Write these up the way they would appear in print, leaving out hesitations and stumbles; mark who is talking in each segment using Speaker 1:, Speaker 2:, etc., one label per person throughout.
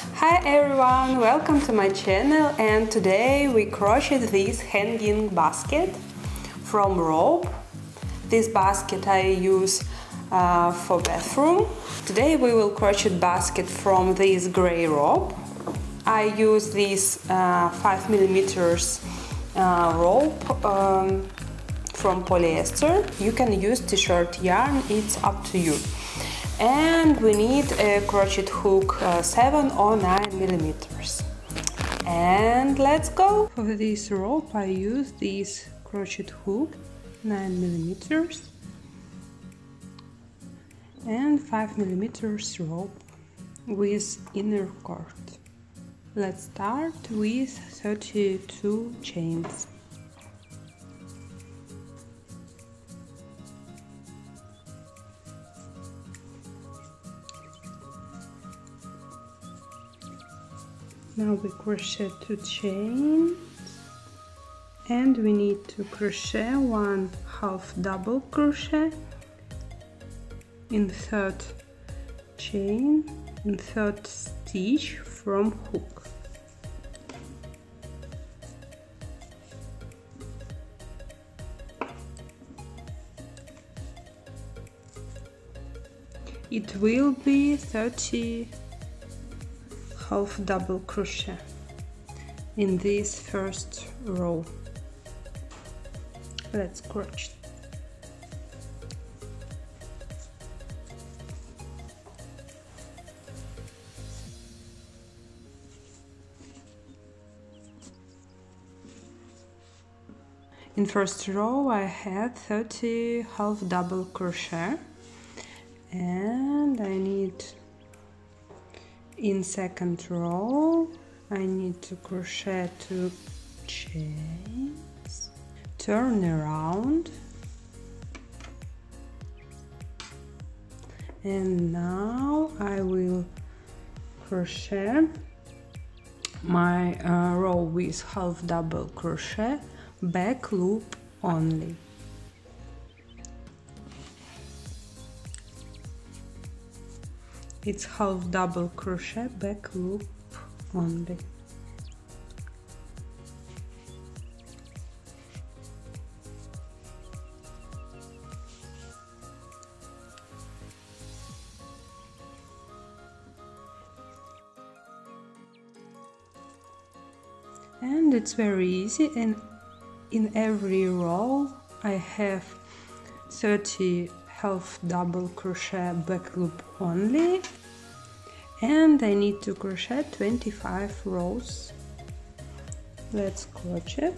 Speaker 1: Hi everyone, welcome to my channel, and today we crocheted this hanging basket from rope. This basket I use for bathroom. Today we will crochet basket from this gray rope. I use this 5mm rope from polyester. You can use t-shirt yarn, it's up to you. And we need a crochet hook 7 or 9mm. And let's go! For this rope I use this crochet hook 9mm and 5mm rope with inner cord. Let's start with 32 chains. Now we crochet 2 chains and we need to crochet 1 half double crochet in 3rd chain in 3rd stitch from hook. It will be 30 half double crochet in this first row. Let's crochet. In first row I had 30 half double crochet, and I need in second row I need to crochet 2 chains, turn around, and now I will crochet my row with half double crochet, back loop only. It's half double crochet, back loop only. And it's very easy, and in every row I have 30 half double crochet, back loop only, and I need to crochet 25 rows. Let's crochet.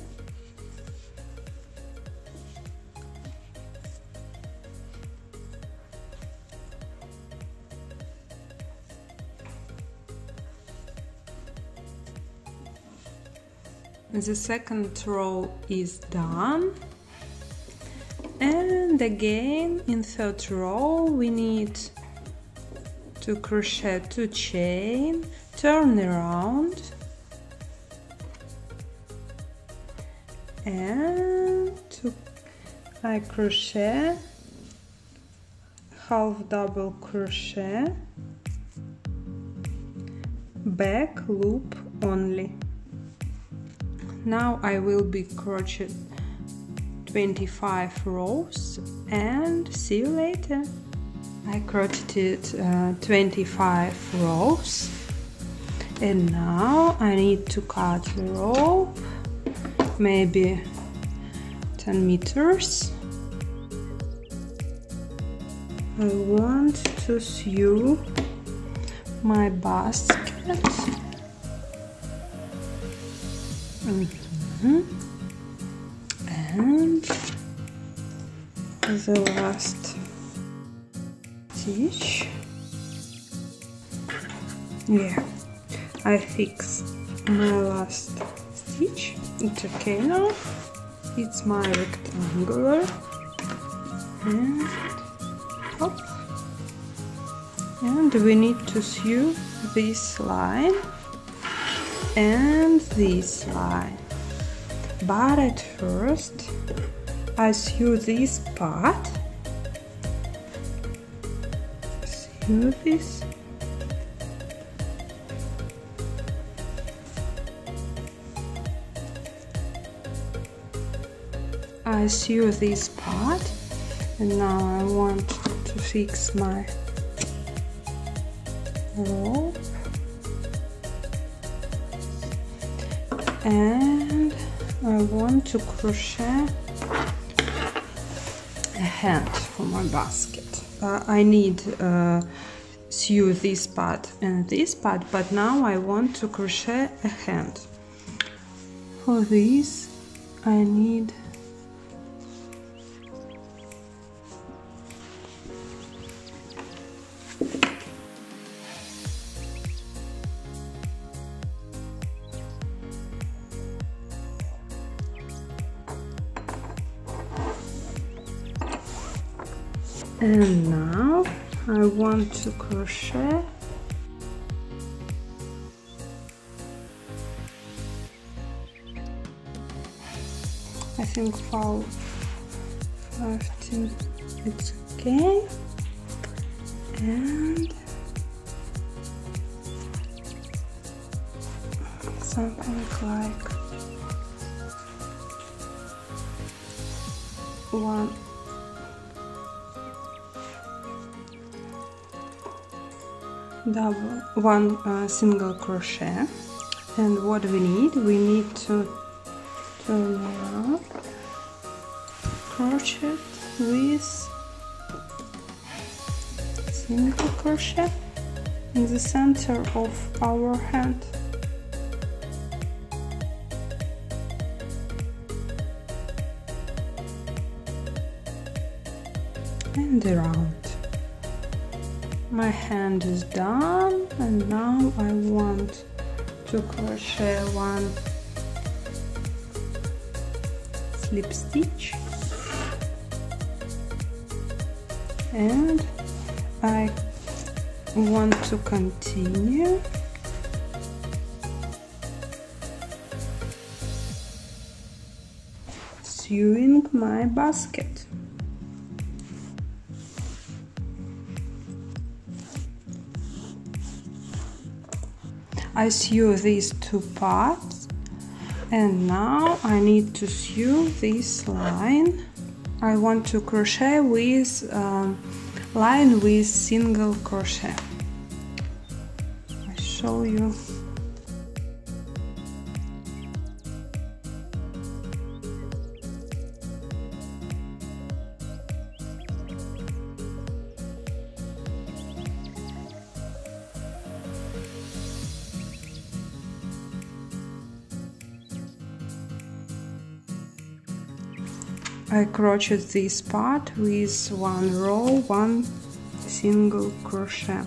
Speaker 1: The second row is done. And again in 3rd row we need to crochet 2 chain, turn around, and I crochet half double crochet, back loop only. Now I will be crochet 25 rows and see you later. I crocheted 25 rows, and now I need to cut the rope, maybe 10 meters. I want to sew my basket. And the last stitch. Yeah, I fixed my last stitch. It's okay now. It's my rectangular, and hop. And we need to sew this line and this line, but at first I sew this part, sew this, I sew this part, and now I want to fix my rope, and I want to crochet a hand for my basket. I need sew this part and this part, but now I want to crochet a hand. For this I need and now I want to crochet I think for 15 it's okay, and something like one single crochet. And what we need to turn around, crochet with single crochet in the center of our hand. And around. My hand is done, and now I want to crochet one slip stitch, and I want to continue sewing my basket. I sew these two parts, and now I need to sew this line. I want to crochet with line with single crochet. I show you. I crochet this part with one row, one single crochet.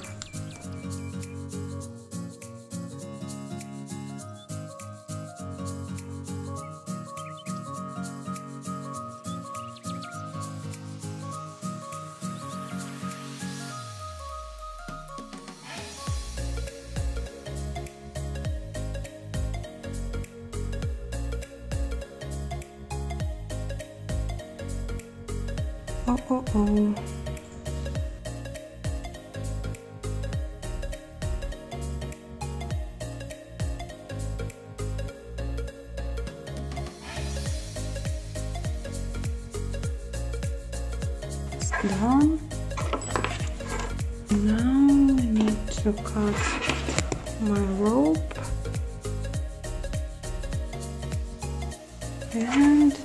Speaker 1: Oh. It's done. Now I need to cut my rope and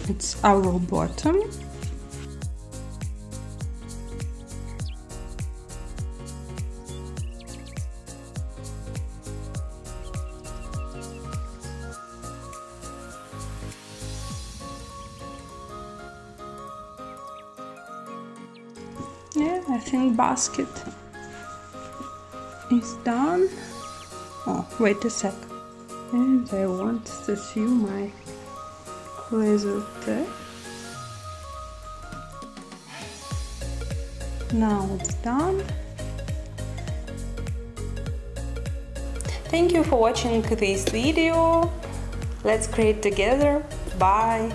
Speaker 1: it's our bottom. think basket is done. Oh, wait a sec. And I want to sew my laser tape. Now it's done. Thank you for watching this video. Let's create together. Bye!